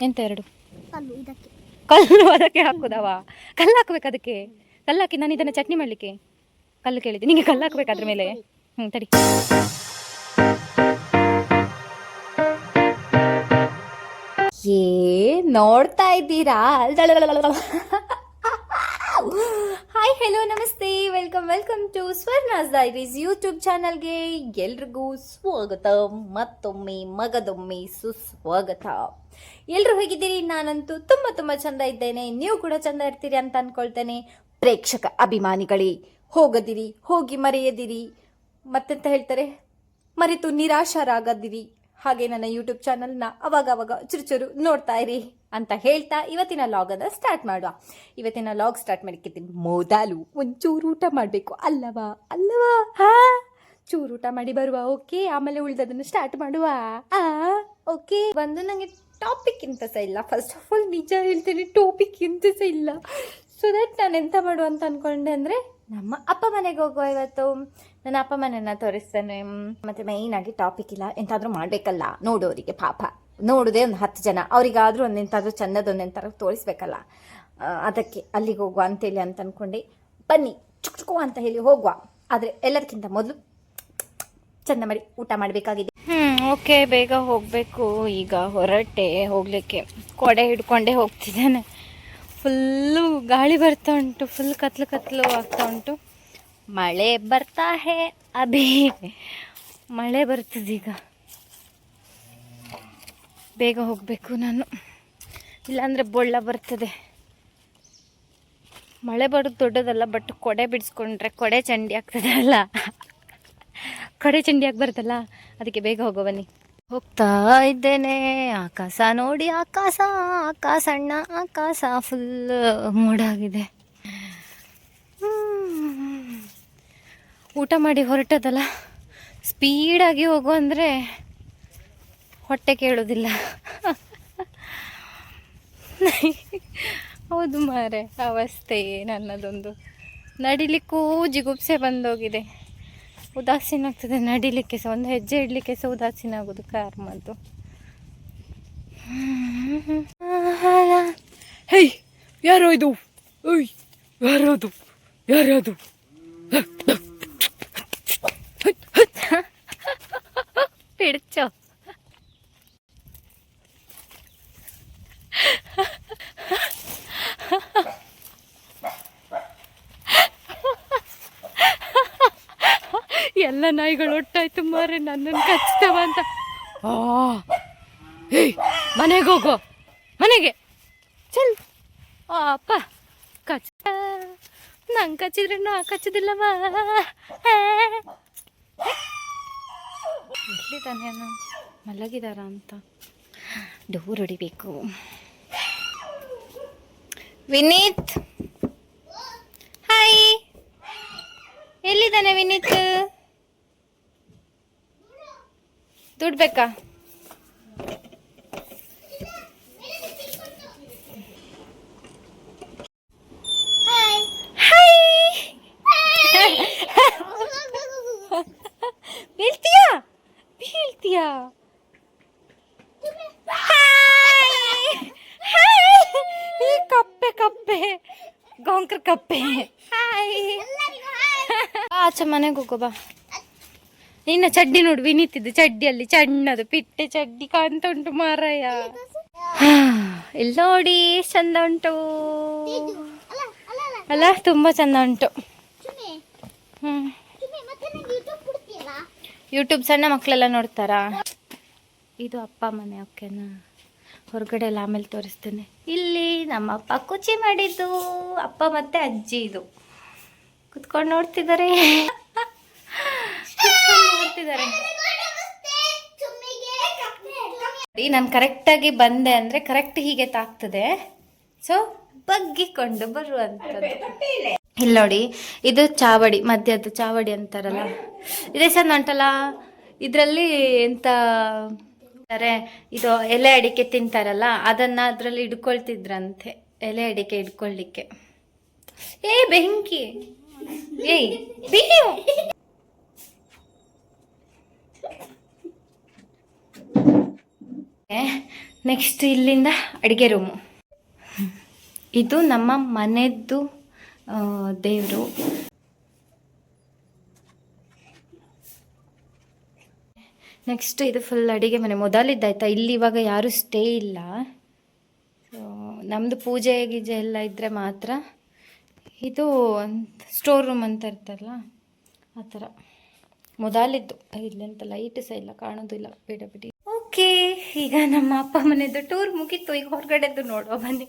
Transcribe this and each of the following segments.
ಎಂತ ಎರಡು ಕಲ್ಲು ಅದಕ್ಕೆ ಹಾಕುದವ? ಕಲ್ಲು ಹಾಕ್ಬೇಕು ಅದಕ್ಕೆ. ಕಲ್ಲು ಹಾಕಿ ನಾನು ಇದನ್ನು ಚಟ್ನಿ ಮಾಡಲಿಕ್ಕೆ ಕಲ್ಲು ಕೇಳಿದ್ದೆ. ನಿಂಗೆ ಕಲ್ಲು ಹಾಕ್ಬೇಕು ಅದ್ರ ಮೇಲೆ. ತಡಿ. ನೋಡ್ತಾ ಇದ್ದೀರಾ? ಹಾಯ್, ಹೆಲೋ, ನಮಸ್ತೆ, ವೆಲ್ಕಮ್ ಟು ಸ್ವರ್ಣಾಸ್ ಡೈರೀಸ್ ಯೂಟ್ಯೂಬ್ ಚಾನಲ್ಗೆ ಎಲ್ರಿಗೂ ಸ್ವಾಗತ. ಮತ್ತೊಮ್ಮೆ ಮಗದೊಮ್ಮೆ ಸುಸ್ವಾಗತ. ಎಲ್ಲರೂ ಹೇಗಿದ್ದೀರಿ? ನಾನಂತೂ ತುಂಬ ಚಂದ ಇದ್ದೇನೆ. ನೀವು ಕೂಡ ಚಂದ ಇರ್ತೀರಿ ಅಂತ ಅನ್ಕೊಳ್ತೇನೆ. ಪ್ರೇಕ್ಷಕ ಅಭಿಮಾನಿಗಳೇ, ಹೋಗದಿರಿ, ಹೋಗಿ ಮರೆಯದಿರಿ, ಮತ್ತೆಂತ ಹೇಳ್ತಾರೆ, ಮರೆತು ನಿರಾಶರಾಗದಿರಿ. ಹಾಗೆ ನನ್ನ ಯೂಟ್ಯೂಬ್ ಚಾನಲ್ನ ಅವಾಗ ಚುರುಚುರು ನೋಡ್ತಾ ಇರಿ ಅಂತ ಹೇಳ್ತಾ ಇವತ್ತಿನ ಲಾಗನ್ನು ಸ್ಟಾರ್ಟ್ ಮಾಡುವ. ಇವತ್ತಿನ ಲಾಗ್ ಸ್ಟಾರ್ಟ್ ಮಾಡಲಿಕ್ಕೆ ಮೊದಲು ಒಂಚೂರು ಊಟ ಮಾಡಬೇಕು ಅಲ್ಲವಾ? ಹಾ, ಚೂರು ಊಟ ಮಾಡಿ ಬರುವ. ಓಕೆ, ಆಮೇಲೆ ಉಳಿದದನ್ನು ಸ್ಟಾರ್ಟ್ ಮಾಡುವ. ಓಕೆ. ನನಗೆ ಟಾಪಿಕ್ ಎಂತ ಸಹ ಇಲ್ಲ. ಫಸ್ಟ್ ಆಫ್ ಆಲ್ ನಿಜ ಹೇಳ್ತೀನಿ, ಟಾಪಿಕ್ ಎಂತ ಸಹ ಇಲ್ಲ. ಸೊ ದಟ್ ನಾನು ಎಂತ ಮಾಡುವ ಅಂತ ಅಂದ್ಕೊಂಡೆ ಅಂದರೆ, ನಮ್ಮ ಅಪ್ಪ ಮನೆಗೆ ಹೋಗುವ ಇವತ್ತು. ನನ್ನ ಅಪ್ಪ ಮನೆಯನ್ನ ತೋರಿಸ್ತೇನೆ. ಮತ್ತು ಮೇಯ್ನಾಗಿ ಟಾಪಿಕ್ ಇಲ್ಲ, ಎಂತಾದರೂ ಮಾಡಬೇಕಲ್ಲ ನೋಡೋರಿಗೆ. ಪಾಪ ನೋಡೋದೇ ಒಂದು 10 ಜನ, ಅವರಿಗಾದರೂ ಒಂದೆಂತಾದರೂ ಚೆಂದದೊಂದೆಂತಾದ್ರೂ ತೋರಿಸ್ಬೇಕಲ್ಲ. ಅದಕ್ಕೆ ಅಲ್ಲಿಗೆ ಹೋಗುವ ಅಂತೇಳಿ ಅಂತ ಅಂದ್ಕೊಂಡೆ. ಬನ್ನಿ ಚುಕ್ಚುಕು ಅಂತ ಹೇಳಿ ಹೋಗುವ. ಆದರೆ ಎಲ್ಲದಕ್ಕಿಂತ ಮೊದಲು ಚೆಂದ ಮಾಡಿ ಊಟ ಮಾಡಬೇಕಾಗಿದೆ. ಓಕೆ, ಬೇಗ ಹೋಗಬೇಕು. ಈಗ ಹೊರಟೆ ಹೋಗಲಿಕ್ಕೆ. ಕೊಡೆ ಹಿಡ್ಕೊಂಡೇ ಹೋಗ್ತಿದ್ದೇನೆ. ಫುಲ್ಲು ಗಾಳಿ ಬರ್ತಾ ಉಂಟು, ಫುಲ್ ಕತ್ಲು ಆಗ್ತಾ ಉಂಟು. ಮಳೆ ಬರ್ತಾ ಹೇ ಅಭಿ, ಮಳೆ ಬರ್ತದೀಗ. ಬೇಗ ಹೋಗಬೇಕು ನಾನು, ಇಲ್ಲಾಂದರೆ ಬೊಳ್ಳ ಬರ್ತದೆ. ಮಳೆ ಬರೋದು ದೊಡ್ಡದಲ್ಲ, ಬಟ್ ಕೊಡೆ ಬಿಡಿಸ್ಕೊಂಡ್ರೆ ಕೊಡೆ ಚಂಡಿ ಆಗ್ತದೆ ಅಲ್ಲ, ಕೊಡೆ ಚಂಡಿ ಆಗ್ಬಾರ್ದಲ್ಲ, ಅದಕ್ಕೆ ಬೇಗ ಹೋಗೋ. ಬನ್ನಿ, ಹೋಗ್ತಾ ಇದ್ದೇನೆ. ಆಕಾಶ ನೋಡಿ, ಸಣ್ಣ ಆಕಾಶ ಫುಲ್ ಮೋಡಾಗಿದೆ. ಊಟ ಮಾಡಿ ಹೊರಟದಲ್ಲ, ಸ್ಪೀಡಾಗಿ ಹೋಗು ಅಂದರೆ ಹೊಟ್ಟೆ ಕೇಳೋದಿಲ್ಲ. ಹೌದು ಮಾರೆ, ಅವಸ್ಥೆ ನನ್ನದೊಂದು. ನಡಿಲಿಕ್ಕೂ ಜಿಗುಪ್ಸೆ ಬಂದೋಗಿದೆ, ಉದಾಸೀನ ಆಗ್ತದೆ ನಡಿಲಿಕ್ಕೆ ಸಹ. ಒಂದು ಹೆಜ್ಜೆ ಇಡಲಿಕ್ಕೆ ಸಹ ಉದಾಸೀನ ಆಗೋದು ಕಾರ್ಮದ್ದು. ಹೇ, ಯಾರೋ ಇದು? ಯಾರದು? പിടിച്ചോ? ಎಲ್ಲ ನಾಯಿಗಳು ಒಟ್ಟಾಯ್ತು ಮಾರೆ, ನನ್ನನ್ನು ಕಚ್ತವ ಅಂತ. ಮನೆಗೆ ಹೋಗೋ, ಮನೆಗೆ ಚಲ್. ಅಪ್ಪ ಕಚ್ಚ, ನಂಗೆ ಕಚ್ಚಿದ್ರೆ ನಾ ಕಚ್ಚದಿಲ್ಲವಾ? ಎಲ್ಲಿ ತಾನೇನು ಮಲಗಿದಾರ ಅಂತ ಡೋರ್ ಹೊಡಿಬೇಕು. ವಿನೀತ್, ಹಾಯ್. ಎಲ್ಲಿದ್ದಾನೆ ವಿನೀತ್? ದುಡ್ಡು ಬೇಕಾ? ಬೀಳ್ತೀಯಾ? ಈ ಕಪ್ಪೆ ಗೋಂಕ್ರ ಕಪ್ಪೆ. ಹಾಯ್. ಆಚೆ ಮನೆಗೆ ಹೋಗೋ ಬಾ. ನಿನ್ನ ಚಡ್ಡಿ ನೋಡು, ವಿನೀತಿದ್ದು ಚಡ್ಡಿಯಲ್ಲಿ ಸಣ್ಣದು ಪಿಟ್ಟೆ ಚಡ್ಡಿ ಕಾಣ್ತಾ ಉಂಟು ಮಾರಾಯ. ಇಲ್ಲಿ ನೋಡಿ, ಚಂದ ಉಂಟು ಅಲ್ಲ, ತುಂಬ ಚಂದ ಉಂಟು. ಯೂಟ್ಯೂಬ್ ಸಣ್ಣ ಮಕ್ಕಳೆಲ್ಲ ನೋಡ್ತಾರಾ? ಇದು ಅಪ್ಪ ಮನೆ. ಓಕೆನಾ? ಹೊರಗಡೆ ಎಲ್ಲ ಆಮೇಲೆ ತೋರಿಸ್ತೇನೆ. ಇಲ್ಲಿ ನಮ್ಮಪ್ಪ ಕುಚಿ ಮಾಡಿದ್ದು ಅಪ್ಪ ಮತ್ತೆ ಅಜ್ಜಿ. ಇದು ಕುತ್ಕೊಂಡು ನೋಡ್ತಿದ್ದಾರೆ. ನಾನು ಕರೆಕ್ಟಾಗಿ ಬಂದೆ ಅಂದರೆ ಕರೆಕ್ಟ್ ಹೀಗೆ ತಾಗ್ತದೆ. ಸೊ ಬಗ್ಗಿಕೊಂಡು ಬರುವಂಥದ್ದು. ಇಲ್ಲಿ ನೋಡಿ, ಇದು ಚಾವಡಿ, ಮಧ್ಯದ ಚಾವಡಿ ಅಂತಾರಲ್ಲ, ಇದೇ ಚಂದ ಉಂಟಲ್ಲ. ಇದರಲ್ಲಿ ಎಂತ ಇದು ಎಲೆ ಅಡಿಕೆ ತಿಂತಾರಲ್ಲ, ಅದನ್ನ ಅದರಲ್ಲಿ ಹಿಡ್ಕೊಳ್ತಿದ್ರಂತೆ, ಎಲೆ ಅಡಿಕೆ ಹಿಡ್ಕೊಳ್ಳಿಕ್ಕೆ. ಬೆಂಕಿ, ನೆಕ್ಸ್ಟ್ ಇಲ್ಲಿಂದ ಅಡುಗೆ ರೂಮು. ಇದು ನಮ್ಮ ಮನೆಯದ್ದು ದೇವರು. ನೆಕ್ಸ್ಟ್ ಇದು ಫುಲ್ ಅಡುಗೆ ಮನೆ. ಮೊದಲಿದ್ದಾಯ್ತಾ, ಇಲ್ಲಿ ಇವಾಗ ಯಾರೂ ಸ್ಟೇ ಇಲ್ಲ. ಸೊ ನಮ್ಮದು ಪೂಜೆ ಗೀಜೆ ಎಲ್ಲ ಇದ್ದರೆ ಮಾತ್ರ. ಇದು ಸ್ಟೋರ್ ರೂಮ್ ಅಂತ ಇರ್ತಾರಲ್ಲ ಆ ಥರ ಮೊದಲಿದ್ದು. ಇಲ್ಲಂತ ಲೈಟ್ ಸಹ ಇಲ್ಲ, ಕಾಣೋದಿಲ್ಲ, ಬೇಡ ಬಿಡಿ. ಓಕೆ, ಈಗ ನಮ್ಮ ಅಪ್ಪ ಮನೆಯದು ಟೂರ್ ಮುಗೀತು. ಈಗ ಹೊರಗಡೆದ್ದು ನೋಡುವ ಬನ್ನಿ.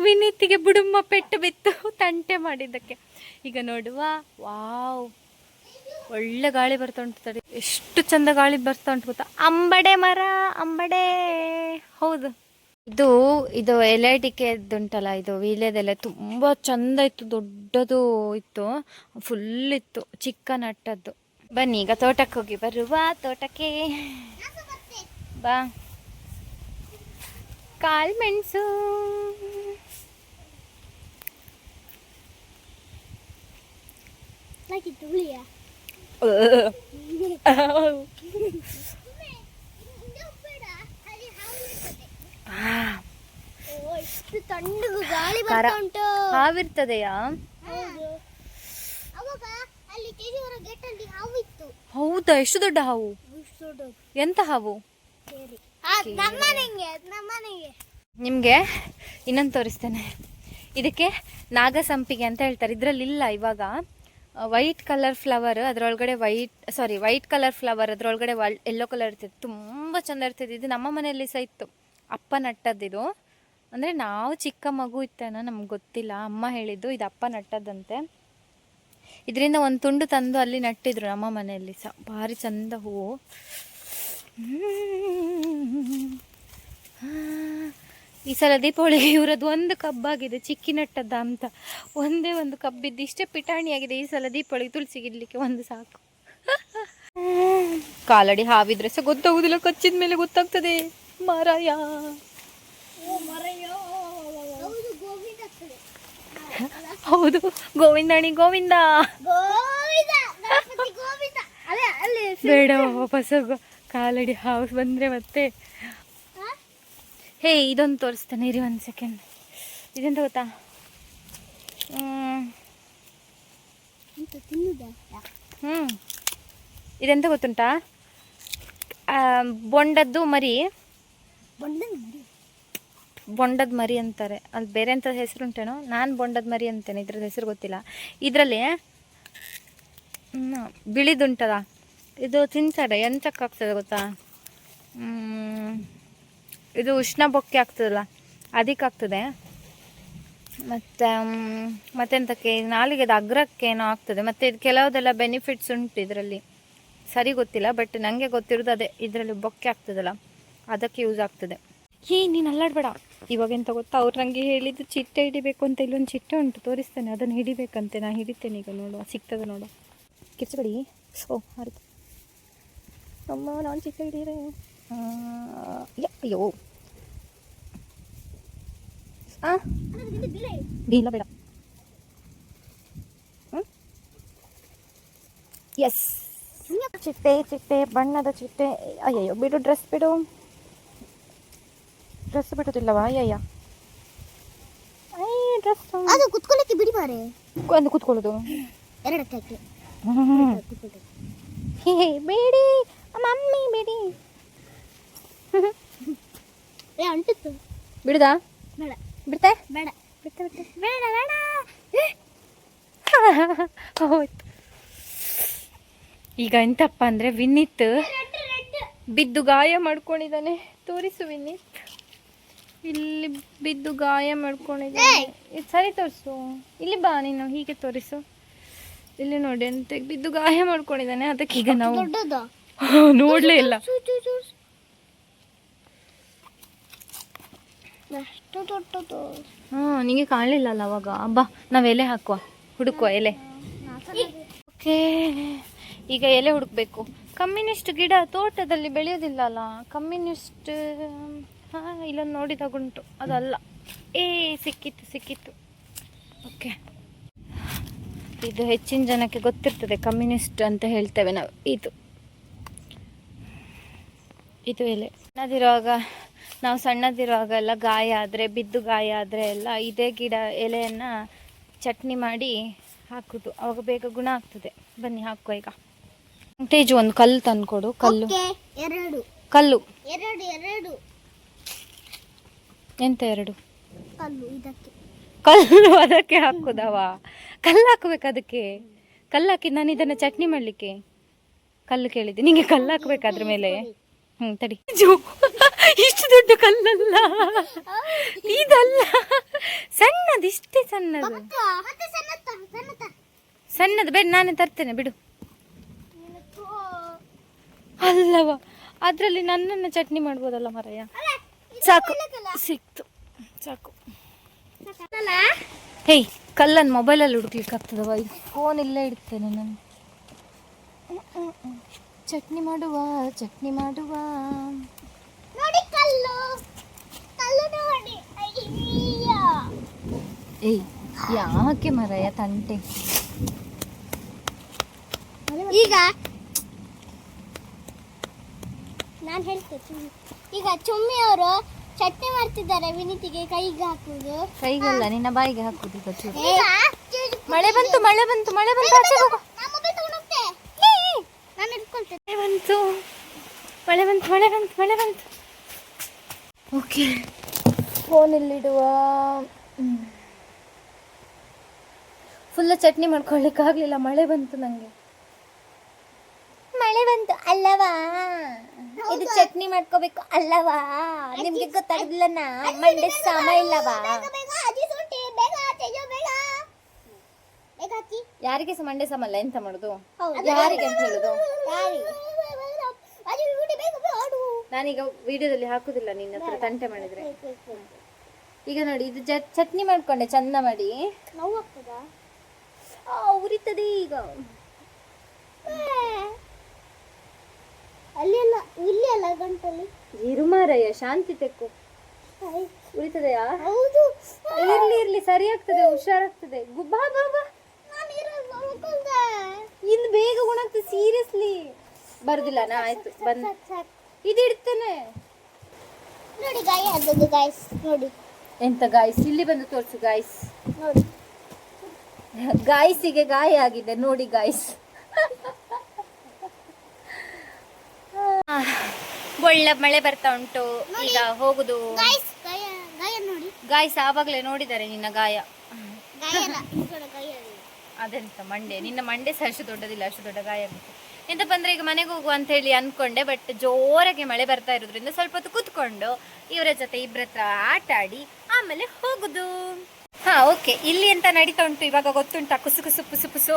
ವಿನೀತಿಗೆ ಬುಡುಮ್ಮ ಪೆಟ್ಟು ಬಿತ್ತು ತಂಟೆ ಮಾಡಿದ್ದಕ್ಕೆ. ಈಗ ನೋಡುವ. ವಾವ್, ಒಳ್ಳೆ ಗಾಳಿ ಬರ್ತಾ ಉಂಟು. ತಡಿ, ಎಷ್ಟು ಚಂದ ಗಾಳಿ ಬರ್ತಾ ಉಂಟು ಗೊತ್ತಾ. ಅಂಬಡೆ ಮರ, ಅಂಬಡೆ. ಹೌದು, ಇದು ಎಲೆ ಅಡಿಕೆದುಂಟಲ್ಲ, ಇದು ವೀಳ್ಯದೆಲೆ ತುಂಬ ಚಂದ ಇತ್ತು. ದೊಡ್ಡದು ಇತ್ತು, ಫುಲ್ ಇತ್ತು, ಚಿಕ್ಕ ನಟ್ಟದ್ದು. ಬನ್ನಿ ಈಗ ತೋಟಕ್ಕೆ ಹೋಗಿ ಬರುವ. ತೋಟಕ್ಕೆ ಬಾ. ಕಾಳುಮೆಣಸು, ಹಾವಿರ್ತದೆಯಾ? ಹೌದಾ? ಎಷ್ಟು ದೊಡ್ಡ ಹಾವು? ಎಂತ ಹಾವು? ನಿಮ್ಗೆ ಇನ್ನೊಂದು ತೋರಿಸ್ತೇನೆ. ಇದಕ್ಕೆ ನಾಗಸಂಪಿಗೆ ಅಂತ ಹೇಳ್ತಾರೆ. ಇದರಲ್ಲಿ ಇಲ್ಲ ಇವಾಗ. ವೈಟ್ ಕಲರ್ ಫ್ಲವರ್, ಅದರೊಳಗಡೆ ವೈಟ್ ಕಲರ್ ಫ್ಲವರ್, ಅದರೊಳಗಡೆ ಯೆಲ್ಲೋ ಕಲರ್ ಇರ್ತದೆ. ತುಂಬ ಚೆಂದ ಇರ್ತದೆ. ಇದು ನಮ್ಮ ಮನೆಯಲ್ಲಿ ಸಹ ಇತ್ತು. ಅಪ್ಪ ನಟ್ಟದ್ದಿದು. ಅಂದರೆ ನಾವು ಚಿಕ್ಕ ಮಗು ಇತ್ತೇನೋ, ನಮ್ಗೆ ಗೊತ್ತಿಲ್ಲ. ಅಮ್ಮ ಹೇಳಿದ್ದು ಇದು ಅಪ್ಪ ನಟ್ಟದ್ದಂತೆ. ಇದರಿಂದ ಒಂದು ತುಂಡು ತಂದು ಅಲ್ಲಿ ನಟ್ಟಿದ್ರು ನಮ್ಮ ಮನೆಯಲ್ಲಿ ಸಹ. ಭಾರಿ ಚಂದ ಹೂವು. ಈ ಸಲ ದೀಪಾವಳಿಗೆ ಇವರದ್ದು ಒಂದು ಕಬ್ಬಾಗಿದೆ, ಚಿಕ್ಕಿ ನಟ್ಟದ್ದ ಅಂತ. ಒಂದೇ ಒಂದು ಕಬ್ಬಿದ್ದು ಇಷ್ಟೇ ಪಿಟಾಣಿಯಾಗಿದೆ. ಈ ಸಲ ದೀಪಾವಳಿಗೆ ತುಳಸಿಗಿಡ್ಲಿಕ್ಕೆ ಒಂದು ಸಾಕು. ಕಾಲಡಿ ಹಾವಿದ್ರೆ ಸಹ ಗೊತ್ತಾಗುದಿಲ್ಲ, ಕಚ್ಚಿದ ಮೇಲೆ ಗೊತ್ತಾಗ್ತದೆ. ಮರಯ, ಹೌದು, ಗೋವಿಂದಣಿ ಗೋವಿಂದ. ಬೇಡ, ವಾಪಸ್ ಹೋಗು. ಕಾಲಡಿ ಹಾವು ಬಂದರೆ ಮತ್ತೆ. ಹೇ, ಇದೊಂದು ತೋರಿಸ್ತೇನೆ ಇರಿ, ಒಂದು ಸೆಕೆಂಡ್. ಇದೆಂತ ಗೊತ್ತಾ? ಇದೆಂತ ಗೊತ್ತುಂಟಾ? ಬೊಂಡದ್ದು ಮರಿ. ಬೊಂಡದ ಮರಿ ಅಂತಾರೆ. ಅಲ್ಲಿ ಬೇರೆ ಎಂಥ ಹೆಸರುಂಟೇನೋ, ನಾನು ಬೊಂಡದ ಮರಿ ಅಂತೇನೆ. ಇದ್ರದ್ದು ಹೆಸರು ಗೊತ್ತಿಲ್ಲ. ಇದರಲ್ಲಿ ಬಿಳಿದುಂಟದ, ಇದು ತಿಂತಾರೆ. ಎಂತಕ್ಕಾಗ್ತದೆ ಗೊತ್ತಾ? ಇದು ಉಷ್ಣ ಬೊಕ್ಕೆ ಆಗ್ತದಲ್ಲ, ಅದಕ್ಕಾಗ್ತದೆ. ಮತ್ತು ಮತ್ತೆಂತಕ್ಕೆ, ನಾಲಿಗೆದ ಅಗ್ರಕ್ಕೇನೋ ಆಗ್ತದೆ. ಮತ್ತು ಇದು ಕೆಲವುದೆಲ್ಲ ಬೆನಿಫಿಟ್ಸ್ ಉಂಟು ಇದರಲ್ಲಿ, ಸರಿ ಗೊತ್ತಿಲ್ಲ. ಬಟ್ ನನಗೆ ಗೊತ್ತಿರೋದು ಅದೇ, ಇದರಲ್ಲಿ ಬೊಕ್ಕೆ ಆಗ್ತದಲ್ಲ ಅದಕ್ಕೆ ಯೂಸ್ ಆಗ್ತದೆ. ನೀನು ಅಲ್ಲಾಡಬೇಡ. ಇವಾಗ ಎಂತ ಗೊತ್ತಾ, ಅವ್ರು ನನಗೆ ಹೇಳಿದ್ದು ಚಿಟ್ಟೆ ಹಿಡಿಬೇಕು ಅಂತ. ಇಲ್ಲೊಂದು ಚಿಟ್ಟೆ ಉಂಟು, ತೋರಿಸ್ತೇನೆ. ಅದನ್ನು ಹಿಡಿಬೇಕಂತೆ. ನಾನು ಹಿಡಿತೇನೆ ಈಗ. ನೋಡುವ, ಸಿಗ್ತದೆ ನೋಡು. ಕಿರ್ಚಬೇಡಿ. ಓ, ಹರಿತು ಅಮ್ಮ, ನಾನು ಚಿಟ್ಟೆ ಹಿಡಿಯರೆ. ಅಯ್ಯೋ, ಇಲ್ಲ ಬೇಡ. ಎಸ್, ಚಿಟ್ಟೆ, ಚಿಟ್ಟೆ, ಬಣ್ಣದ ಚಿಟ್ಟೆ. ಅಯ್ಯಯ್ಯೋ, ಬಿಡು, ಡ್ರೆಸ್ ಬಿಡು. ಡ್ರೆಸ್ ಬಿಡುದಿಲ್ಲವಾ? ಅಯ್ಯಯ್ಯ, ಡ್ರೆಸ್ ಅದು ಕುತ್ಕೊಳ್ಳಿಕ್ಕೆ ಬಿಡಿ ಮಾರೆ. ಒಂದು ಕುತ್ಕೊಳ್ಳೋದು ಎರಡಕ್ಕೆ. ಹೇ, ಬೇಡಿ ಮಮ್ಮಿ, ಬೇಡಿ. ಅಂಟಿತ್ತು. ಬಿಡುದಾ? ಬೇಡ. ಬಿಡ್ತೆ? ಬೇಡ. ಬಿಡ್ತೆ, ಬಿಡ್ತೆ. ಬೇಡ, ಬೇಡ. ಹೌದು. ಈಗ ಎಂತಪ್ಪ ಅಂದರೆ, ವಿನೀತ್ ಬಿದ್ದು ಗಾಯ ಮಾಡ್ಕೊಂಡಿದ್ದಾನೆ. ತೋರಿಸು ವಿನೀತ್. ಇಲ್ಲಿ ಬಿದ್ದು ಗಾಯ ಮಾಡ್ಕೊಂಡಿದ್ದಾನೆ. ಇದು ಸರಿ ತೋರಿಸು. ಇಲ್ಲಿ ಬಾ ನೀನು, ಹೀಗೆ ತೋರಿಸು. ಇಲ್ಲಿ ನೋಡಿ, ಅಂತ ಬಿದ್ದು ಗಾಯ ಮಾಡ್ಕೊಂಡಿದ್ದಾನೆ. ಅದಕ್ಕೆ ಈಗ ನಾವು ನೋಡಲೇ ಇಲ್ಲ. ನಿಮಗೆ ಕಾಣಲಿಲ್ಲ ಅಲ್ಲ ಅವಾಗ. ಬಾ, ನಾವು ಎಲೆ ಹಾಕುವ, ಹುಡುಕುವ ಎಲೆ. ಓಕೆ, ಈಗ ಎಲೆ ಹುಡುಕ್ಬೇಕು. ಕಮ್ಯುನಿಸ್ಟ್ ಗಿಡ ತೋಟದಲ್ಲಿ ಬೆಳೆಯೋದಿಲ್ಲ ಅಲ್ಲ. ಕಮ್ಯುನಿಸ್ಟ್ ಇಲ್ಲೊಂದು ನೋಡಿದಾಗುಂಟು, ಅದಲ್ಲ. ಸಿಕ್ಕಿತ್ತು. ಓಕೆ, ಇದು ಹೆಚ್ಚಿನ ಜನಕ್ಕೆ ಗೊತ್ತಿರ್ತದೆ. ಕಮ್ಯುನಿಸ್ಟ್ ಅಂತ ಹೇಳ್ತೇವೆ ನಾವು. ಇದು ಇದು ಎಲೆ ಸಣ್ಣದಿರುವಾಗ ನಾವು ಸಣ್ಣದಿರುವಾಗ ಎಲ್ಲ ಗಾಯ ಆದರೆ ಬಿದ್ದು ಗಾಯ ಆದರೆ ಎಲ್ಲ ಇದೇ ಗಿಡ ಎಲೆಯನ್ನು ಚಟ್ನಿ ಮಾಡಿ ಹಾಕೋದು, ಅವಾಗ ಬೇಗ ಗುಣ ಆಗ್ತದೆ. ಬನ್ನಿ ಹಾಕುವ ಈಗ. ತೇಜು ಒಂದು ಕಲ್ಲು ತಂದ್ಕೊಡು. ಕಲ್ಲು ಕಲ್ಲು ಎಂತ ಎರಡು ಕಲ್ಲು ಅದಕ್ಕೆ ಹಾಕುದವ? ಕಲ್ಲು ಹಾಕ್ಬೇಕು ಅದಕ್ಕೆ. ಕಲ್ಲು ಹಾಕಿ ನಾನು ಇದನ್ನು ಚಟ್ನಿ ಮಾಡಲಿಕ್ಕೆ ಕಲ್ಲು ಕೇಳಿದ್ದೆ. ನಿಂಗೆ ಕಲ್ಲು ಹಾಕ್ಬೇಕು ಅದ್ರ ಮೇಲೆ. ತಡಿ. ಇಷ್ಟು ದೊಡ್ಡ ಕಲ್ಲಲ್ಲ ಇದಲ್ಲ, ಸಣ್ಣದು, ಇಷ್ಟೇ ಸಣ್ಣದು ಸಣ್ಣದು. ಬೇಡ ನಾನೇ ತರ್ತೇನೆ ಬಿಡು. ಅಲ್ಲವ ಅದರಲ್ಲಿ ನನ್ನನ್ನು ಚಟ್ನಿ ಮಾಡ್ಬೋದಲ್ಲ ಮರಯ್ಯ. ಸಾಕು ಸಿಕ್ತು ಸಾಕು. ಹೇಯ್ ಕಲ್ಲನ್ನು ಮೊಬೈಲಲ್ಲಿ ಹುಡುಕ್ಲಿಕ್ಕೆ ಆಗ್ತದವ? ಫೋನ್ ಇಲ್ಲೇ ಇಡ್ತೇನೆ ನಾನು. ಚಟ್ನಿ ಮಾಡುವ ಚಟ್ನಿ ಮಾಡುವ. ಏಯ್ ಯಾಕೆ ಮರಯ್ಯ ತಂಟೆ? ಈಗ ನಾನು ಹೇಳ್ತೇನೆ. ಈಗ ಚುಮ್ಮಿ ಅವರು ಚಟ್ನಿ ಮಾಡ್ತಿದ್ದಾರೆ. ವಿನೀತಿಗೆ ಕೈಗೆ ಹಾಕುದು. ಕೈಗಲ್ಲ, ನಿನ್ನ ಬಾಯಿಗೆ ಹಾಕುದು. ಈಗ ಚೂರು ಮಳೆ ಬಂತು ಮಳೆ ಬಂತು ಮಳೆ ಬಂತು. ಆಚೆ ಹೋಗು. ನಾನು ಇಟ್ಕೊಳ್ತೇನೆ. ಮಳೆ ಬಂತು ಮಳೆ ಬಂತು ಮಳೆ ಬಂತು ಮಳೆ ಬಂತು. ಓಕೆ ಫೋನಲ್ಲಿಡುವ. ಫುಲ್ಲ ಚಟ್ನಿ ಮಾಡ್ಕೊಳ್ಳಿಕ್ಕೆ ಆಗಲಿಲ್ಲ, ಮಳೆ ಬಂತು ನನಗೆ. ಮಳೆ ಬಂತು ಅಲ್ಲವಾ? ಇದು ಚಟ್ನಿ ಮಾಡ್ಕೋಬೇಕು ಅಲ್ಲವಾ? ನಿಮ್ಗೆ ಗೊತ್ತಾಗಲಿಲ್ಲನಾ? ಮಂಡೆ ಸಾಮ ಇಲ್ಲವಾ? ಯಾರಿಗೆ ಸಹ ಮಂಡೆ ಸಾಮ ಅಲ್ಲ. ಎಂತ ಮಾಡುದು? ಯಾರಿಗೆ ಅಂತ ಹೇಳುದು? ನಾನೀಗ ವಿಡಿಯೋದಲ್ಲಿ ಹಾಕುದಿಲ್ಲ ನಿನ್ನ ಹತ್ರ ತಂಟೆ ಮಾಡಿದ್ರೆ. ಈಗ ನೋಡಿ, ಇದು ಚಟ್ನಿ ಮಾಡ್ಕೊಂಡೆ ಚಂದ ಮಾಡಿ. ಉರಿತದೆ ಈಗ. ಅಲ್ಲಿ ಅಲ್ಲ ಇಲ್ಲಿ ಅಲ್ಲ ಗಂಟಲ್ಲಿ. ಇರುಮಾರಯ್ಯ ಶಾಂತಿ ತೆಕ್ಕು. ಉರಿತದೆಯಾ? ಹೌದು. ಇರ್ಲಿ ಇರ್ಲಿ ಸರಿ ಆಗ್ತದೆ, ಹುಷಾರಾಗ್ತದೆ. ಬಾ ಬಾ ಬಾ. ಇನ್ನು ಬೇಗ ಗುಣ ಆಗ್ತದೆ. ಸೀರಿಯಸ್ಲಿ ಬರುದಿಲ್ಲ ನಾ? ಆಯ್ತು ಬಂದ. ಇದು ಇಡ್ತೇನೆ ನೋಡಿ. ಗಾಯ ಆದದ್ದು ಗಾಯ್ಸ್ ನೋಡಿ. ಎಂತ ಗಾಯ್ಸ್? ಇಲ್ಲಿ ಬಂದು ತೋರಿಸು ಗಾಯ್ಸ್. ನೋಡಿ ಗಾಯ್ಸಿಗೆ ಗಾಯ ಆಗಿದೆ ನೋಡಿ ಗಾಯ್ಸ್. ಒಳ್ಳೆ ಮಳೆ ಬರ್ತಾ ಉಂಟು. ಈಗ ಹೋಗುದು. ಗಾಯ್ಸ್ ಗಾಯ ಗಾಯ ನೋಡಿ. ಗಾಯ್ಸ್ ಆವಾಗಲೇ ನೋಡಿದ್ದಾರೆ ನಿನ್ನ ಗಾಯ. ಗಾಯ ಅಲ್ಲ, ಇದು ಗಾಯ. ಅದೆಂತ ಮಂಡೆ? ನಿನ್ನ ಮಂಡೆ ಸಹ ಅಷ್ಟು ದೊಡ್ಡದಿಲ್ಲ, ಅಷ್ಟು ದೊಡ್ಡ ಗಾಯ ಆಗುತ್ತೆ. ಎಂತಪ್ಪ ಅಂದ್ರೆ ಈಗ ಮನೆಗೆ ಹೋಗುವ ಅಂತ ಹೇಳಿ ಅನ್ಕೊಂಡೆ. ಬಟ್ ಜೋರಾಗಿ ಮಳೆ ಬರ್ತಾ ಇರೋದ್ರಿಂದ ಸ್ವಲ್ಪ ಹೊತ್ತು ಕೂತ್ಕೊಂಡು ಇವರ ಜೊತೆ ಇಬ್ಬರ ಹತ್ರ ಆಟ ಆಡಿ ಆಮೇಲೆ ಹೋಗುದು. ಹಾ ಓಕೆ. ಇಲ್ಲಿ ಎಂತ ನಡೀತಾ ಉಂಟು ಇವಾಗ ಗೊತ್ತುಂಟಾ? ಕುಸು ಕುಸು ಪುಸು ಪುಸು.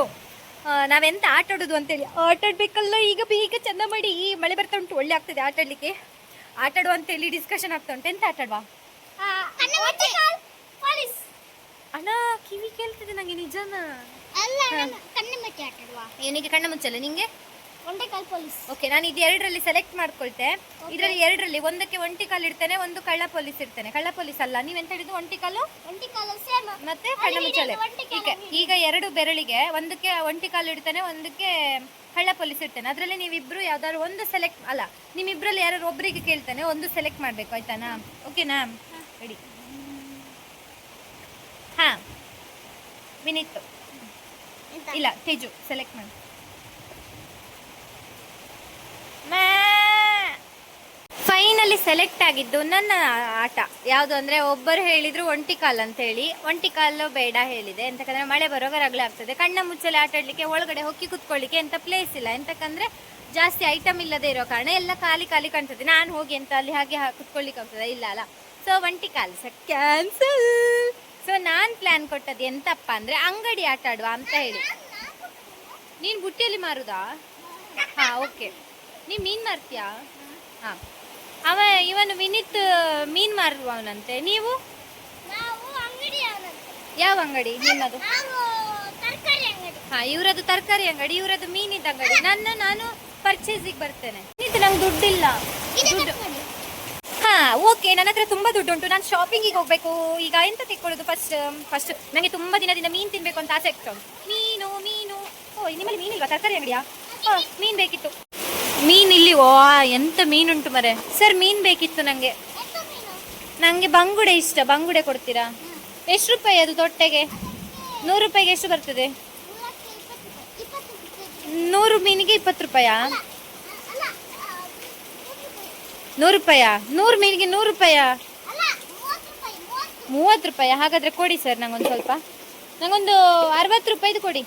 ನಾವೆಂತ ಆಟ ಆಡೋದು ಅಂತೇಳಿ ಆಟ ಆಡ್ಬೇಕಲ್ಲ. ಈಗ ಬೇಗ ಚಂದ ಮಾಡಿ. ಮಳೆ ಬರ್ತಾ ಉಂಟು, ಒಳ್ಳೆ ಆಗ್ತದೆ ಆಟ ಆಡ್ಲಿಕ್ಕೆ. ಆಟ ಆಡುವ ಅಂತೇಳಿ ಡಿಸ್ಕಷನ್ ಆಗ್ತಾ ಉಂಟು. ಎಂತ ಆಟ ಆಡುವ? ಅಣ್ಣ ಕಿವಿ ಕೇಳ್ತದೆ ನಂಗೆ ನಿಜನ. ಏನಿಗೆ ಕಣ್ಣ ಮುಚ್ಚಲ್ಲ ನಿಂಗೆ? ಓಕೆ, ನಾನು ಇದು ಎರಡರಲ್ಲಿ ಸೆಲೆಕ್ಟ್ ಮಾಡ್ಕೊಳ್ತೆ. ಇದರಲ್ಲಿ ಎರಡರಲ್ಲಿ ಒಂದಕ್ಕೆ ಒಂಟಿ ಕಾಲು ಇಡ್ತೇನೆ, ಒಂದು ಕಳ್ಳ ಪೊಲೀಸ್ ಇಡ್ತೇನೆ. ಕಳ್ಳ ಪೊಲೀಸ್ ಅಲ್ಲ, ನೀವೆಂತ ಹೇಳಿದ್ದು? ಒಂಟಿ ಕಾಲು ಮತ್ತೆ ಕಣ್ಣ ಮುಚ್ಚಲೆ. ಈಗ ಎರಡು ಬೆರಳಿಗೆ ಒಂದಕ್ಕೆ ಒಂಟಿ ಕಾಲು ಇಡ್ತೇನೆ, ಒಂದಕ್ಕೆ ಕಳ್ಳ ಪೊಲೀಸ್ ಇಡ್ತೇನೆ. ಅದರಲ್ಲಿ ನೀವಿಬ್ರು ಯಾವ್ದಾದ್ರು ಒಂದು ಸೆಲೆಕ್ಟ್, ಅಲ್ಲ ನಿಮ್ಮಿಬ್ರಲ್ಲಿ ಯಾರು ಒಬ್ಬರಿಗೆ ಕೇಳ್ತೇನೆ, ಒಂದು ಸೆಲೆಕ್ಟ್ ಮಾಡ್ಬೇಕು. ಆಯ್ತಾನಾ? ಓಕೆನಾ? ರೆಡಿ? ಹಾ ವಿನೀತ್ ಇಲ್ಲ ತೇಜು ಸೆಲೆಕ್ಟ್ ಮಾಡಿ. ಫೈನಲಿ ಸೆಲೆಕ್ಟ್ ಆಗಿದ್ದು ನನ್ನ ಆಟ ಯಾವುದು ಅಂದರೆ, ಒಬ್ಬರು ಹೇಳಿದ್ರು ಒಂಟಿ ಕಾಲು ಅಂತ ಹೇಳಿ. ಒಂಟಿ ಕಾಲು ಬೇಡ ಹೇಳಿದೆ. ಎಂತಕ್ಕಂದ್ರೆ ಮಳೆ ಬರುವಾಗ ರಗಳೆ ಆಗ್ತದೆ. ಕಣ್ಣ ಮುಚ್ಚಲೆ ಆಟ ಆಡ್ಲಿಕ್ಕೆ ಒಳಗಡೆ ಹೊಕ್ಕಿ ಕುತ್ಕೊಳ್ಳಿಕ್ಕೆ ಎಂತ ಪ್ಲೇಸ್ ಇಲ್ಲ. ಎಂತಕ್ಕಂದ್ರೆ ಜಾಸ್ತಿ ಐಟಮ್ ಇಲ್ಲದೆ ಇರೋ ಕಾರಣ ಎಲ್ಲ ಖಾಲಿ ಖಾಲಿ ಕಾಣ್ತದೆ. ನಾನು ಹೋಗಿ ಎಂತ ಅಲ್ಲಿ ಹಾಗೆ ಕುತ್ಕೊಳ್ಳಿಕ್ಕೆ ಆಗ್ತದೆ? ಇಲ್ಲ ಅಲ್ಲ. ಸೊ ಒಂಟಿ ಕಾಲು ಕ್ಯಾನ್ಸಲ್. ಸೊ ನಾನು ಪ್ಲಾನ್ ಕೊಟ್ಟದ್ದು ಎಂತಪ್ಪ ಅಂದರೆ, ಅಂಗಡಿ ಆಟ ಆಡುವ ಅಂತ ಹೇಳಿ. ನೀನು ಬುಟ್ಟಿಯಲ್ಲಿ ಮಾರುದಾ? ಹಾಂ ಓಕೆ. ನೀವು ಮೀನು ಮಾರ್ತೀಯಾ? ಹಾಂ. ಇವನು ವಿನೀತ್ ಮೀನು ಮಾರುವವನಂತೆ. ನೀವು ಯಾವ ಅಂಗಡಿ ನಿಮ್ಮದು? ಹಾಂ, ಇವರದ್ದು ತರಕಾರಿ ಅಂಗಡಿ, ಇವರದ್ದು ಮೀನಿದ್ದ ಅಂಗಡಿ. ನಾನು ಪರ್ಚೇಸಿಗೆ ಬರ್ತೇನೆ. ವಿನೀತ್ ನಂಗೆ ದುಡ್ಡಿಲ್ಲ. ಹಾ ಓಕೆ, ನನ್ನ ಹತ್ರ ತುಂಬಾ ದುಡ್ಡು ಉಂಟು. ನಾನು ಶಾಪಿಂಗಿಗೆ ಹೋಗ್ಬೇಕು. ಈಗ ಎಂತ ತೆಕ್ಕೊಳ್ಳೋದು? ಫಸ್ಟ್ ನನಗೆ ತುಂಬಾ ದಿನದಿಂದ ಮೀನು ತಿನ್ಬೇಕು ಅಂತ ಆಸೆ ಆಗ್ತಾ ಉಂಟು. ಮೀನು. ಓ ನಿಮ್ಮಲ್ಲಿ ಮೀನಿಲ್ವಾ? ತರಕಾರಿ ಅಂಗಡಿಯಾ? ಮೀನು ಬೇಕಿತ್ತು. ಮೀನ್ ಇಲ್ಲಿ ಓ ಎಂತ ಮೀನುಂಟು ಮರೆ. ಸರ್ ಮೀನ್ ಬೇಕಿತ್ತು ನಂಗೆ. ನಂಗೆ ಬಂಗುಡೆ ಇಷ್ಟ, ಬಂಗುಡೆ ಕೊಡ್ತೀರಾ? ಎಷ್ಟು ರೂಪಾಯಿ ಅದು ತೊಟ್ಟೆಗೆ? 100 ರೂಪಾಯಿಗೆ ಎಷ್ಟು ಬರ್ತದೆ? 100 ಮೀನಿಗೆ 20 ರೂಪಾಯಾ? 100 ರೂಪಾಯಾ? 100 ಮೀನಿಗೆ 100 ರೂಪಾಯಾ? 30 ರೂಪಾಯಿ. ಹಾಗಾದ್ರೆ ಕೊಡಿ ಸರ್ ನಂಗೊಂದು ಸ್ವಲ್ಪ. ನಂಗೊಂದು 60 ರೂಪಾಯಿದು ಕೊಡಿ.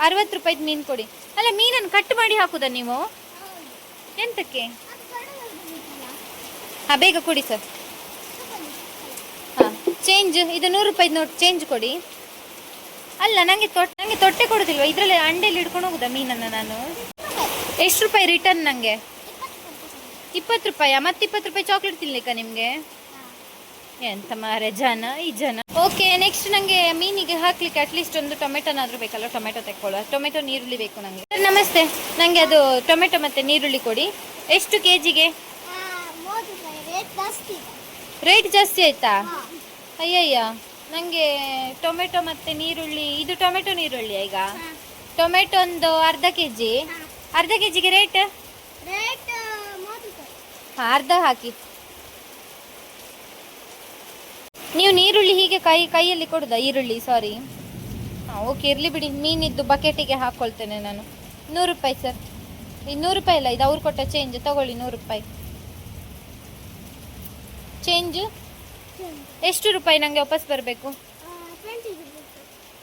60 ರೂಪಾಯಿದು ಮೀನು ಕೊಡಿ. ಅಲ್ಲ, ಮೀನನ್ನು ಕಟ್ ಮಾಡಿ ಹಾಕುದಾ ನೀವು? ಎಂತಕ್ಕೆ? ಹಾಂ, ಬೇಗ ಕೊಡಿ ಸರ್. ಹಾಂ, ಚೇಂಜ್ ಇದು 100 ರೂಪಾಯಿದು ನೋಟ್ ಚೇಂಜ್ ಕೊಡಿ. ಅಲ್ಲ, ನಂಗೆ ತೊಟ್ಟೆ ಕೊಡೋದಿಲ್ವಾ? ಇದರಲ್ಲಿ ಅಂಡೆಯಲ್ಲಿ ಹಿಡ್ಕೊಂಡು ಹೋಗುದಾ ಮೀನನ್ನು ನಾನು? ಎಷ್ಟು ರೂಪಾಯಿ ರಿಟರ್ನ್ ನನಗೆ? 20 ರೂಪಾಯಾ? ಮತ್ತೆ 20 ರೂಪಾಯಿ ಚಾಕ್ಲೇಟ್ ತಿನ್ಲಿಕ್ಕ ನಿಮಗೆ? ಎಂತ ಮಾರೆ ಈ ಜನ. ಓಕೆ, ನೆಕ್ಸ್ಟ್ ನನಗೆ ಮೀನಿಗೆ ಹಾಕ್ಲಿಕ್ಕೆ ಅಟ್ಲೀಸ್ಟ್ ಒಂದು ಟೊಮೆಟೊನಾದ್ರೂ ಬೇಕಲ್ಲ. ಟೊಮೆಟೊ ತೆಕ್ಕೊಳ್ಳುವ. ಟೊಮೆಟೊ ನೀರುಳ್ಳಿ ಬೇಕು ನನಗೆ. ಸರ್ ನಮಸ್ತೆ, ನನಗೆ ಅದು ಟೊಮೆಟೊ ಮತ್ತೆ ನೀರುಳ್ಳಿ ಕೊಡಿ. ಎಷ್ಟು ಕೆಜಿಗೆ? ರೇಟ್ ಜಾಸ್ತಿ ಆಯ್ತಾ? ಅಯ್ಯಯ್ಯ, ನನಗೆ ಟೊಮೆಟೊ ಮತ್ತೆ ನೀರುಳ್ಳಿ. ಇದು ಟೊಮೆಟೊ ನೀರುಳ್ಳಿ ಈಗ. ಟೊಮೆಟೊ ಒಂದು ಅರ್ಧ ಕೆಜಿ. ಅರ್ಧ ಕೆಜಿಗೆ ರೇಟ್? ಹಾಂ, ಅರ್ಧ ಹಾಕಿ. ನೀವು ನೀರುಳ್ಳಿ ಹೀಗೆ ಕೈಯಲ್ಲಿ ಕೊಡುದಾ? ಈರುಳ್ಳಿ, ಸಾರಿ. ಹಾಂ, ಓಕೆ, ಇರಲಿ ಬಿಡಿ. ಮೀನಿದ್ದು ಬಕೆಟಿಗೆ ಹಾಕ್ಕೊಳ್ತೇನೆ ನಾನು. 100 ರೂಪಾಯಿ ಸರ್. ಇದು 100 ರೂಪಾಯಿ ಇಲ್ಲ, ಇದು ಅವ್ರು ಕೊಟ್ಟ ಚೇಂಜ್. ತಗೊಳ್ಳಿ 100 ರೂಪಾಯಿ ಚೇಂಜ್. ಎಷ್ಟು ರೂಪಾಯಿ ನನಗೆ ವಾಪಸ್ ಬರಬೇಕು?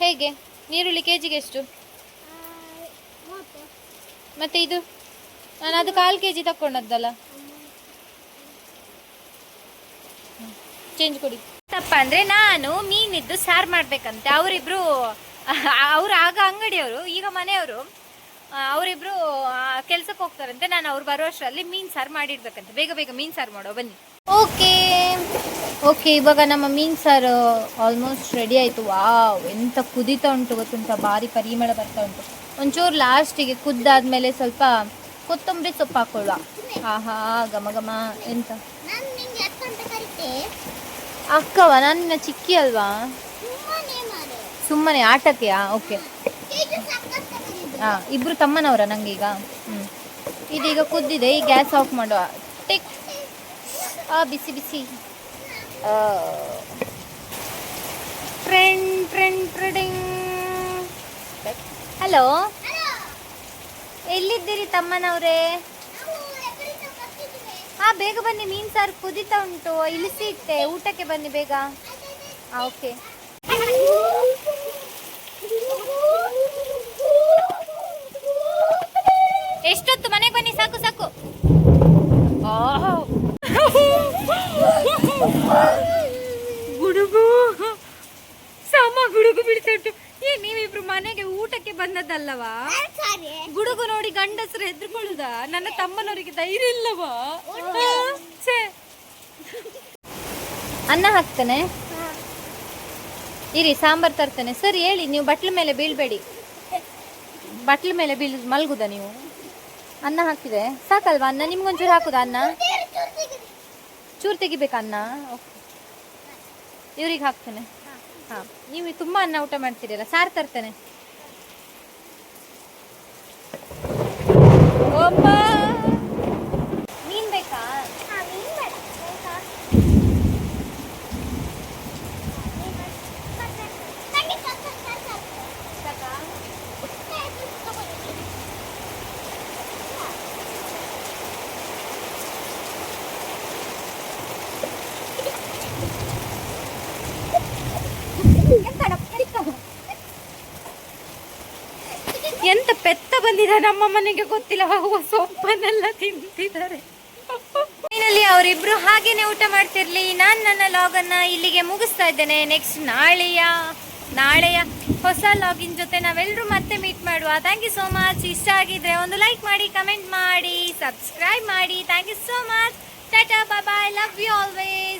ಹೇಗೆ? ನೀರುಳ್ಳಿ ಕೆಜಿಗೆ ಎಷ್ಟು? ಮತ್ತೆ ಇದು ನಾನು ಅದು 1/4 ಕೆಜಿ ತಗೊಂಡದ್ದಲ್ಲ. ಚೇಂಜ್ ಕೊಡಿ. ತಪ್ಪ ಅಂದರೆ ನಾನು ಮೀನಿದ್ದು ಸಾರು ಮಾಡಬೇಕಂತೆ. ಅವರಿಬ್ರು ಅವರು ಆಗ ಅಂಗಡಿಯವರು, ಈಗ ಮನೆಯವರು. ಅವರಿಬ್ರು ಕೆಲ್ಸಕ್ಕೆ ಹೋಗ್ತಾರಂತೆ. ನಾನು ಅವ್ರು ಬರೋ ಅಷ್ಟರಲ್ಲಿ ಮೀನು ಸಾರು ಮಾಡಿಡ್ಬೇಕಂತೆ. ಬೇಗ ಬೇಗ ಮೀನು ಸಾರು ಮಾಡೋ ಬನ್ನಿ. ಓಕೆ, ಇವಾಗ ನಮ್ಮ ಮೀನು ಸಾರು ಆಲ್ಮೋಸ್ಟ್ ರೆಡಿ ಆಯಿತು. ವಾವ್, ಎಂತ ಕುದೀತಾ ಉಂಟು ಗೊತ್ತುಂಟ. ಭಾರಿ ಪರಿಮಳ ಬರ್ತಾ ಉಂಟು. ಒಂಚೂರು ಲಾಸ್ಟಿಗೆ ಕುದ್ದಾದ್ಮೇಲೆ ಸ್ವಲ್ಪ ಕೊತ್ತಂಬರಿ ಸೊಪ್ಪು ಹಾಕೊಳ್ಳುವ. ಆಹಾ, ಘಮ ಘಮ. ಎಂತ ಅಕ್ಕವ? ನನ್ನ ಚಿಕ್ಕಿ ಅಲ್ವಾ? ಸುಮ್ಮನೆ ಆಟಕ್ಕೆಯಾ? ಓಕೆ. ಹಾಂ, ಇಬ್ರು ತಮ್ಮನವರ ನಂಗೀಗ. ಇದೀಗ ಕುದ್ದಿದೆ. ಈ ಗ್ಯಾಸ್ ಆಫ್ ಮಾಡುವ. ಟಿಕ್. ಬಿಸಿ ಬಿಸಿ. ಹಲೋ, ಎಲ್ಲಿದ್ದೀರಿ ತಮ್ಮನವ್ರೆ? ಹಾಂ, ಬೇಗ ಬನ್ನಿ. ಮೀನು ಸಾರು ಕುದೀತಾ ಉಂಟು. ಇಳಿಸಿ ಇಟ್ಟೆ, ಊಟಕ್ಕೆ ಬನ್ನಿ ಬೇಗ. ಹಾಂ, ಓಕೆ. ಎಷ್ಟೊತ್ತು? ಮನೆಗೆ ಬನ್ನಿ, ಸಾಕು ಸಾಕು. ಗುಡುಗು ಗುಡುಗು ಬೀಳ್ತಾ ಉಂಟು. ನೀವಿಬ್ರು ಮನೆಗೆ ಊಟಕ್ಕೆ ಬಂದದ್ದಲ್ಲವಾ? ಗುಡುಗು ನೋಡಿ ಗಂಡಸರು ಹೆದ್ರುಕೊಳ್ಳುದಾ? ನನ್ನ ತಮ್ಮನವರಿಗೆ ಧೈರ್ಯ ಇಲ್ಲವಾ? ಅನ್ನ ಹಾಕ್ತೇನೆ ಇರಿ. ಸಾಂಬಾರ್ ತರ್ತೇನೆ. ಸರಿ, ಹೇಳಿ. ನೀವು ಬಟ್ಲ ಮೇಲೆ ಬೀಳ್ಬೇಡಿ. ಬಟ್ಲ ಮೇಲೆ ಮಲ್ಗುದಾ ನೀವು? ಅನ್ನ ಹಾಕಿದೆ ಸಾಕಲ್ವಾ? ಅನ್ನ ನಿಮ್ಗೊಂಚೂರು ಹಾಕುದಾ? ಅನ್ನ ಚೂರು ತೆಗಿಬೇಕಾ ಅನ್ನ? ಓಕೆ, ಇವ್ರಿಗೆ ಹಾಕ್ತೇನೆ. ಹಾಂ, ನೀವು ತುಂಬ ಅನ್ನ ಊಟ ಮಾಡ್ತೀರಲ್ಲ. ಸಾರು ತರ್ತೇನೆ. ಮೀನು ಬೇಕಾ? ಎಂತ ಪೆತ್ತ ಬಂದಿದೆ ನಮ್ಮ ಮನೆಗೆ ಗೊತ್ತಿಲ್ಲ. ಸೊಪ್ಪನ್ನೆಲ್ಲ ತಿಂತಿದ್ದಾರೆ. ಫೈನಲಿ ಅವರಿಬ್ರು ಹಾಗೇನೆ ಊಟ ಮಾಡ್ತಿರ್ಲಿ. ನಾನು ನನ್ನ ಲಾಗನ್ನ ಇಲ್ಲಿಗೆ ಮುಗಿಸ್ತಾ ಇದ್ದೇನೆ. ನೆಕ್ಸ್ಟ್ ನಾಳೆಯ ಹೊಸ ಲಾಗಿನ್ ಜೊತೆ ನಾವೆಲ್ಲರೂ ಮತ್ತೆ ಮೀಟ್ ಮಾಡುವ. Thank you so much. ಇಷ್ಟ ಆಗಿದ್ರೆ ಒಂದು ಲೈಕ್ ಮಾಡಿ, ಕಮೆಂಟ್ ಮಾಡಿ, ಸಬ್ಸ್ಕ್ರೈಬ್ ಮಾಡಿ. Thank you so much. Tata, bye bye. Love you always.